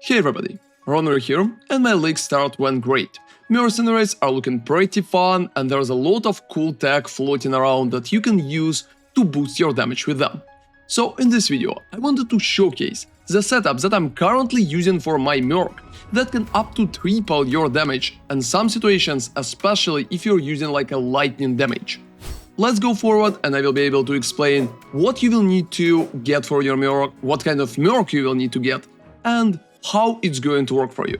Hey everybody, ronarray here, and my league start went great. Mercenaries are looking pretty fun, and there's a lot of cool tech floating around that you can use to boost your damage with them. So in this video, I wanted to showcase the setup that I'm currently using for my Merc that can up to triple your damage in some situations, especially if you're using like a lightning damage. Let's go forward and I will be able to explain what you will need to get for your Merc, what kind of Merc you will need to get, and how it's going to work for you.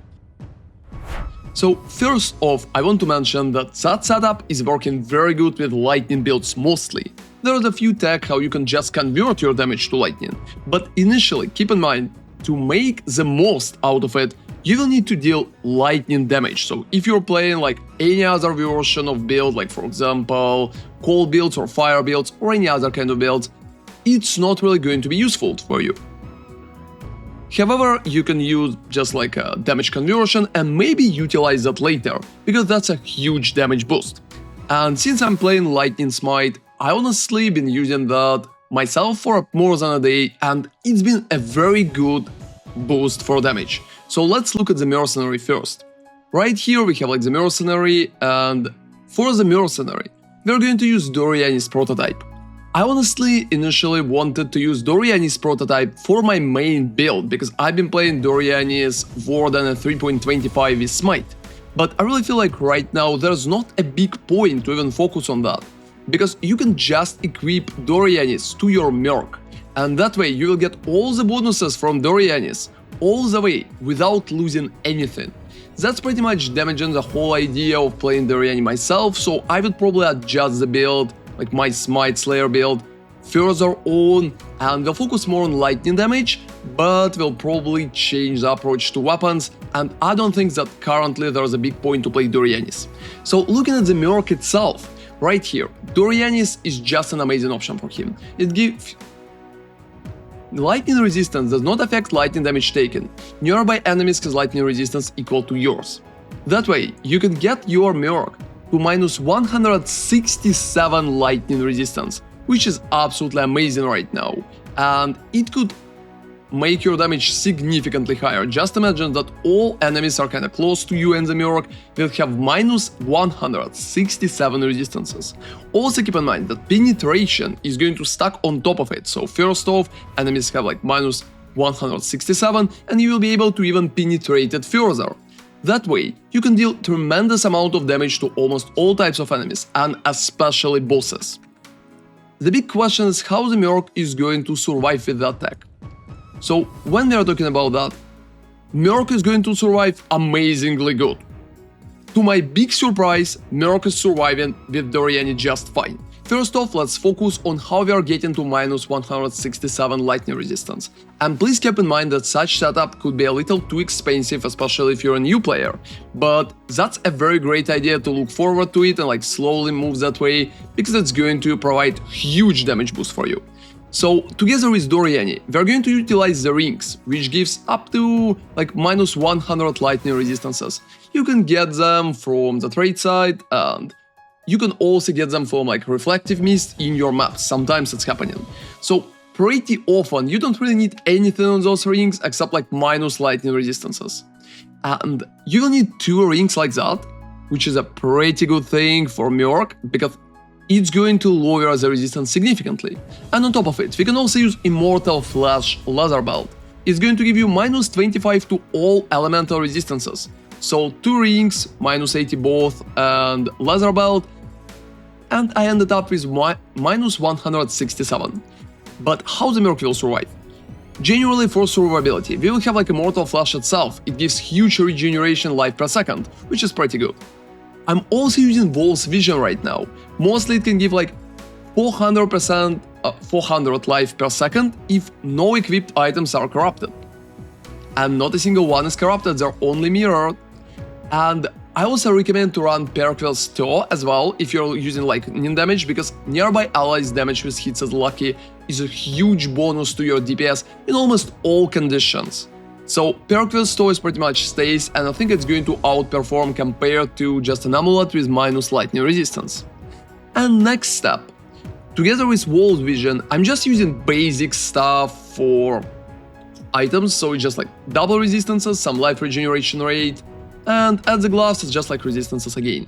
So first off, I want to mention that setup is working very good with lightning builds mostly. There's a few tech how you can just convert your damage to lightning, but initially keep in mind, to make the most out of it, you will need to deal lightning damage. So if you're playing like any other version of build, like for example, cold builds or fire builds or any other kind of builds, it's not really going to be useful for you. However, you can use just like a damage conversion and maybe utilize that later, because that's a huge damage boost. And since I'm playing Lightning Smite, I honestly been using that myself for more than a day, and it's been a very good boost for damage. So let's look at the Mercenary first. Right here we have like the Mercenary, and for the Mercenary, we're going to use Doriani's prototype. I honestly initially wanted to use Doriani's prototype for my main build, because I've been playing Doriani's Warden at 3.25 with Smite. But I really feel like right now there's not a big point to even focus on that, because you can just equip Doriani's to your Merc, and that way you will get all the bonuses from Doriani's all the way without losing anything. That's pretty much damaging the whole idea of playing Doriani myself, so I would probably adjust the build, like my Smite Slayer build, further on, and we'll focus more on lightning damage, but we'll probably change the approach to weapons, and I don't think that currently there's a big point to play Doriani's. So looking at the Merc itself, right here, Doriani's is just an amazing option for him. It gives lightning resistance does not affect lightning damage taken. Nearby enemies has lightning resistance equal to yours. That way, you can get your Merc to minus 167 lightning resistance, which is absolutely amazing right now, and it could make your damage significantly higher. Just imagine that all enemies are kinda close to you and the Merc will have minus 167 resistances. Also keep in mind that penetration is going to stack on top of it, so first off, enemies have like minus 167 and you will be able to even penetrate it further. That way, you can deal tremendous amount of damage to almost all types of enemies, and especially bosses. The big question is how the Merc is going to survive with that tech. So when we are talking about that, Merc is going to survive amazingly good. To my big surprise, Merc is surviving with Doriani just fine. First off, let's focus on how we are getting to minus 167 lightning resistance. And please keep in mind that such setup could be a little too expensive, especially if you're a new player. But that's a very great idea to look forward to it and like slowly move that way, because it's going to provide huge damage boost for you. So together with Doriani, we're going to utilize the rings, which gives up to like minus 100 lightning resistances. You can get them from the trade side, and you can also get them from like reflective mist in your maps. Sometimes it's happening. So pretty often you don't really need anything on those rings except like minus lightning resistances. And you will need 2 rings like that, which is a pretty good thing for Merc, because it's going to lower the resistance significantly. And on top of it, we can also use Immortal Flash Leather Belt. It's going to give you minus 25 to all elemental resistances. So 2 rings, minus 80 both, and Leather Belt, and I ended up with minus 167. But how the Merc will survive? Generally for survivability, we will have like Immortal Flash itself. It gives huge regeneration life per second, which is pretty good. I'm also using Wolf's Vision right now. Mostly it can give like 400 life per second if no equipped items are corrupted. And not a single one is corrupted, they're only mirrored. And I also recommend to run Perquel's Stir as well if you're using lightning damage, because nearby allies damage with hits as lucky is a huge bonus to your DPS in almost all conditions. So Perquel's Stir is pretty much stays, and I think it's going to outperform compared to just an amulet with minus lightning resistance. And next step, together with Wolf's Vision, I'm just using basic stuff for items, so it's just like double resistances, some life regeneration rate, and add the gloves, it's just like resistances again.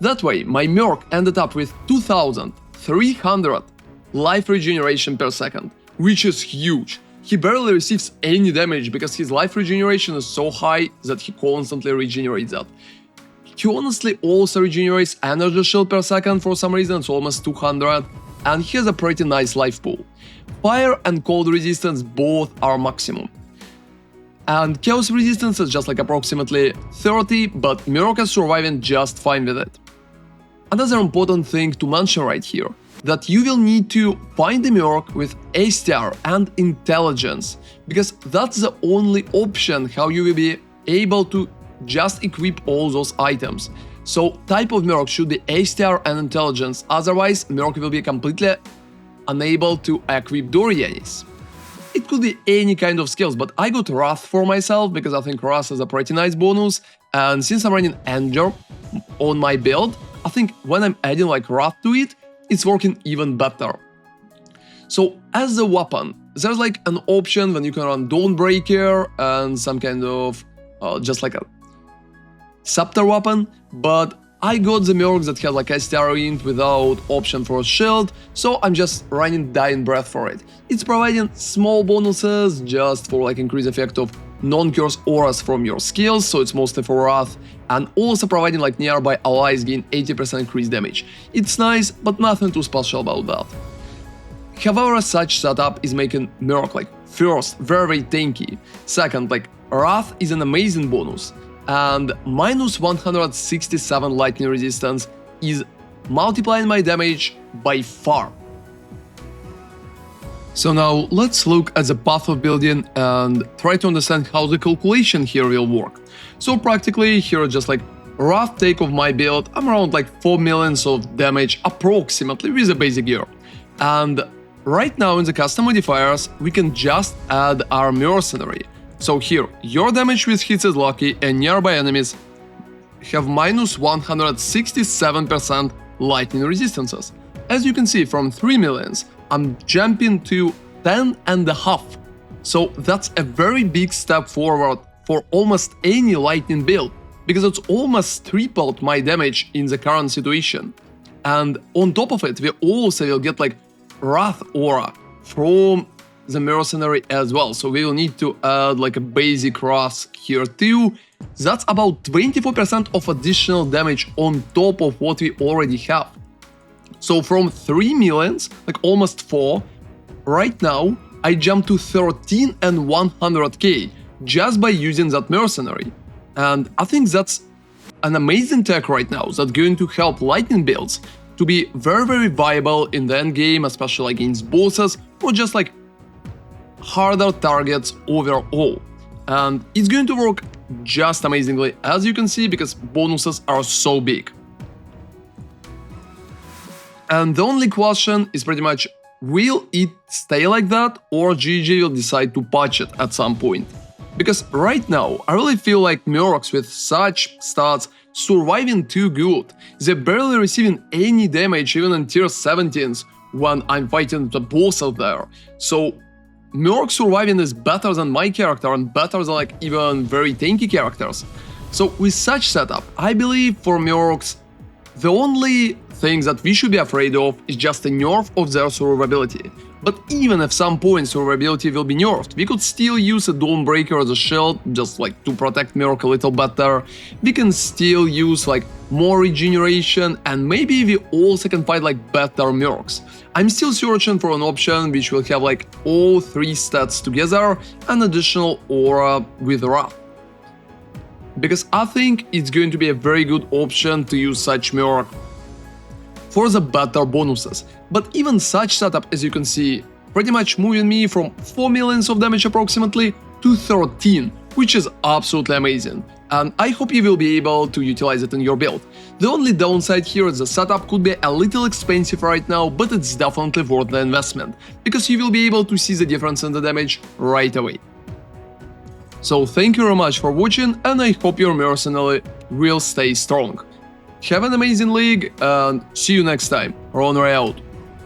That way, my Merc ended up with 2300 life regeneration per second, which is huge. He barely receives any damage because his life regeneration is so high that he constantly regenerates that. He honestly also regenerates energy shield per second for some reason, it's almost 200, and he has a pretty nice life pool. Fire and cold resistance both are maximum. And chaos resistance is just like approximately 30, but Merc is surviving just fine with it. Another important thing to mention right here, that you will need to find the Merc with STR and intelligence, because that's the only option how you will be able to just equip all those items. So type of Merc should be STR and intelligence, otherwise Merc will be completely unable to equip Dorianis. It could be any kind of skills, but I got Wrath for myself because I think Wrath is a pretty nice bonus, and since I'm running Anger on my build, I think when I'm adding like Wrath to it, it's working even better. So as a weapon, there's like an option when you can run Dawnbreaker and some kind of just like a scepter weapon, but I got the Merc that has like STR int without option for a shield, so I'm just running Dying Breath for it. It's providing small bonuses just for like increased effect of non-curse auras from your skills, so it's mostly for Wrath, and also providing like nearby allies gain 80% increased damage. It's nice, but nothing too special about that. However, such setup is making Merc like first very tanky, second like Wrath is an amazing bonus, and minus 167 lightning resistance is multiplying my damage by far. So now let's look at the path of building and try to understand how the calculation here will work. So practically here just like rough take of my build, I'm around like 4 million of damage approximately with the basic gear. And right now in the custom modifiers we can just add our mercenary. So here your damage with hits is lucky and nearby enemies have minus 167% lightning resistances. As you can see, from 3 millions I'm jumping to 10.5. So that's a very big step forward for almost any lightning build, because it's almost tripled my damage in the current situation. And on top of it, we also will get like Wrath aura from the mercenary as well. So we will need to add like a basic Wrath here too. That's about 24% of additional damage on top of what we already have. So from 3 millions, like almost 4, right now I jump to 13 and 100k just by using that mercenary. And I think that's an amazing tech right now that's going to help lightning builds to be very viable in the end game, especially against bosses or just like harder targets overall. And it's going to work just amazingly, as you can see, because bonuses are so big. And the only question is pretty much, will it stay like that or GG will decide to patch it at some point? Because right now I really feel like Mercs with such stats surviving too good. They're barely receiving any damage even in tier 17s when I'm fighting the boss out there. So Merc surviving is better than my character and better than like even very tanky characters. So with such setup, I believe for Mercs, the only thing that we should be afraid of is just a nerf of their survivability. But even if some point survivability will be nerfed, we could still use a Dawnbreaker as a shield, just like to protect Merc a little better. We can still use like more regeneration, and maybe we also can fight like better Mercs. I'm still searching for an option which will have like all 3 stats together and additional aura with Wrath, because I think it's going to be a very good option to use such Merc for the better bonuses. But even such setup, as you can see, pretty much moving me from 4 millions of damage approximately to 13, which is absolutely amazing. And I hope you will be able to utilize it in your build. The only downside here is the setup could be a little expensive right now, but it's definitely worth the investment, because you will be able to see the difference in the damage right away. So thank you very much for watching, and I hope your mercenary will stay strong. Have an amazing league, and see you next time. ronarray out.